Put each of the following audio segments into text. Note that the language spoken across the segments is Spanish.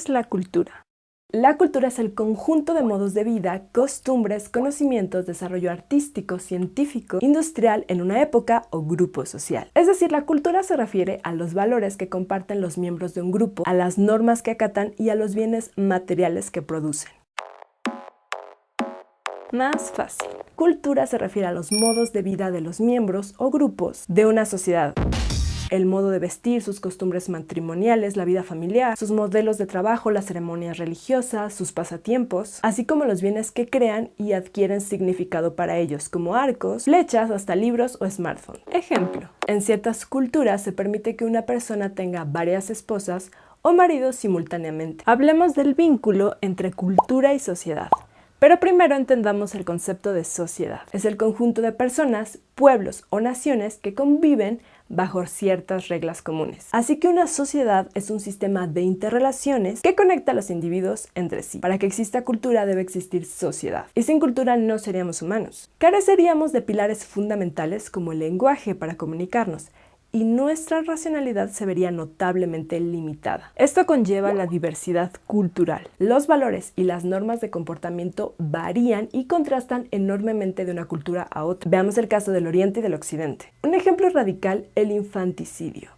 es la cultura? La cultura es el conjunto de modos de vida, costumbres, conocimientos, desarrollo artístico, científico, industrial en una época o grupo social. Es decir, la cultura se refiere a los valores que comparten los miembros de un grupo, a las normas que acatan y a los bienes materiales que producen. Más fácil. Cultura se refiere a los modos de vida de los miembros o grupos de una sociedad. El modo de vestir, sus costumbres matrimoniales, la vida familiar, sus modelos de trabajo, las ceremonias religiosas, sus pasatiempos, así como los bienes que crean y adquieren significado para ellos, como arcos, flechas, hasta libros o smartphones. Ejemplo, en ciertas culturas se permite que una persona tenga varias esposas o maridos simultáneamente. Hablemos del vínculo entre cultura y sociedad. Pero primero entendamos el concepto de sociedad. Es el conjunto de personas, pueblos o naciones que conviven bajo ciertas reglas comunes. Así que una sociedad es un sistema de interrelaciones que conecta a los individuos entre sí. Para que exista cultura debe existir sociedad. Y sin cultura no seríamos humanos. Careceríamos de pilares fundamentales como el lenguaje para comunicarnos, y nuestra racionalidad se vería notablemente limitada. Esto conlleva la diversidad cultural. Los valores y las normas de comportamiento varían y contrastan enormemente de una cultura a otra. Veamos el caso del Oriente y del Occidente. Un ejemplo radical, el infanticidio.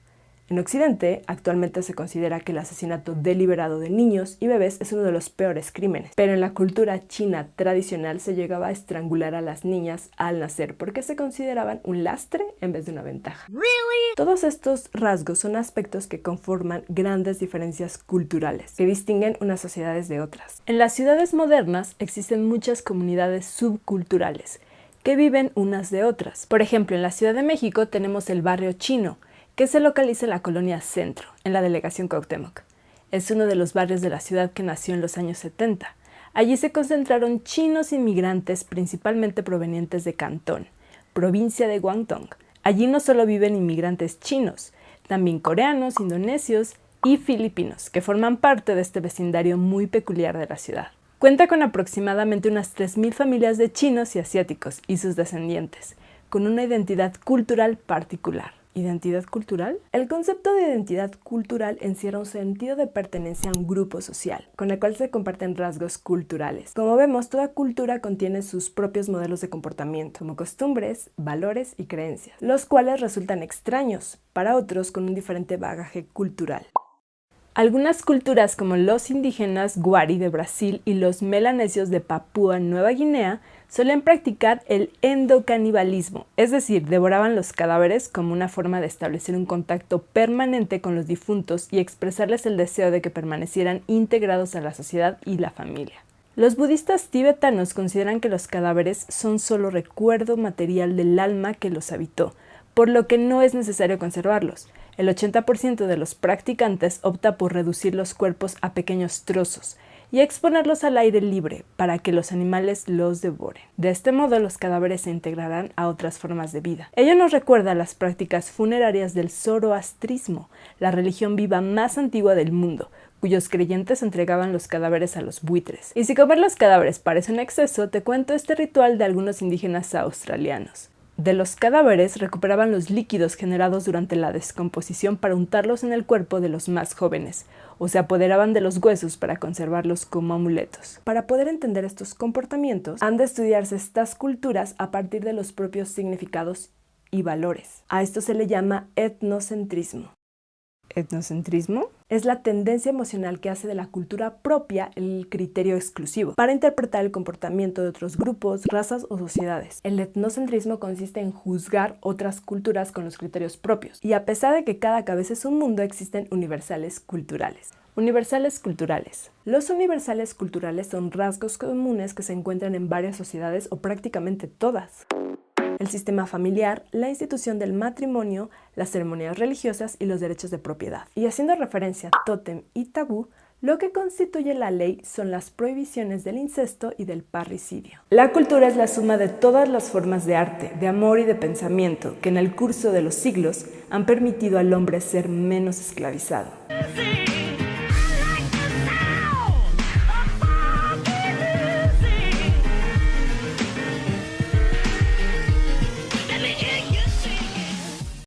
En Occidente, actualmente se considera que el asesinato deliberado de niños y bebés es uno de los peores crímenes, pero en la cultura china tradicional se llegaba a estrangular a las niñas al nacer porque se consideraban un lastre en vez de una ventaja. ¿Really? Todos estos rasgos son aspectos que conforman grandes diferencias culturales que distinguen unas sociedades de otras. En las ciudades modernas existen muchas comunidades subculturales que viven unas de otras. Por ejemplo, en la Ciudad de México tenemos el barrio chino, que se localiza en la colonia Centro, en la delegación Cuauhtémoc. Es uno de los barrios de la ciudad que nació en los años 70. Allí se concentraron chinos inmigrantes principalmente provenientes de Cantón, provincia de Guangdong. Allí no solo viven inmigrantes chinos, también coreanos, indonesios y filipinos, que forman parte de este vecindario muy peculiar de la ciudad. Cuenta con aproximadamente unas 3.000 familias de chinos y asiáticos y sus descendientes, con una identidad cultural particular. ¿Identidad cultural? El concepto de identidad cultural encierra un sentido de pertenencia a un grupo social, con el cual se comparten rasgos culturales. Como vemos, toda cultura contiene sus propios modelos de comportamiento, como costumbres, valores y creencias, los cuales resultan extraños para otros con un diferente bagaje cultural. Algunas culturas como los indígenas Guari de Brasil y los melanesios de Papúa Nueva Guinea suelen practicar el endocanibalismo, es decir, devoraban los cadáveres como una forma de establecer un contacto permanente con los difuntos y expresarles el deseo de que permanecieran integrados a la sociedad y la familia. Los budistas tibetanos consideran que los cadáveres son solo recuerdo material del alma que los habitó, por lo que no es necesario conservarlos. El 80% de los practicantes opta por reducir los cuerpos a pequeños trozos y exponerlos al aire libre para que los animales los devoren. De este modo, los cadáveres se integrarán a otras formas de vida. Ello nos recuerda las prácticas funerarias del zoroastrismo, la religión viva más antigua del mundo, cuyos creyentes entregaban los cadáveres a los buitres. Y si comer los cadáveres parece un exceso, te cuento este ritual de algunos indígenas australianos. De los cadáveres recuperaban los líquidos generados durante la descomposición para untarlos en el cuerpo de los más jóvenes, o se apoderaban de los huesos para conservarlos como amuletos. Para poder entender estos comportamientos, han de estudiarse estas culturas a partir de los propios significados y valores. A esto se le llama etnocentrismo. ¿Etnocentrismo? Es la tendencia emocional que hace de la cultura propia el criterio exclusivo para interpretar el comportamiento de otros grupos, razas o sociedades. El etnocentrismo consiste en juzgar otras culturas con los criterios propios, y a pesar de que cada cabeza es un mundo, existen universales culturales. Universales culturales. Los universales culturales son rasgos comunes que se encuentran en varias sociedades o prácticamente todas. El sistema familiar, la institución del matrimonio, las ceremonias religiosas y los derechos de propiedad. Y haciendo referencia a tótem y tabú, lo que constituye la ley son las prohibiciones del incesto y del parricidio. La cultura es la suma de todas las formas de arte, de amor y de pensamiento que en el curso de los siglos han permitido al hombre ser menos esclavizado.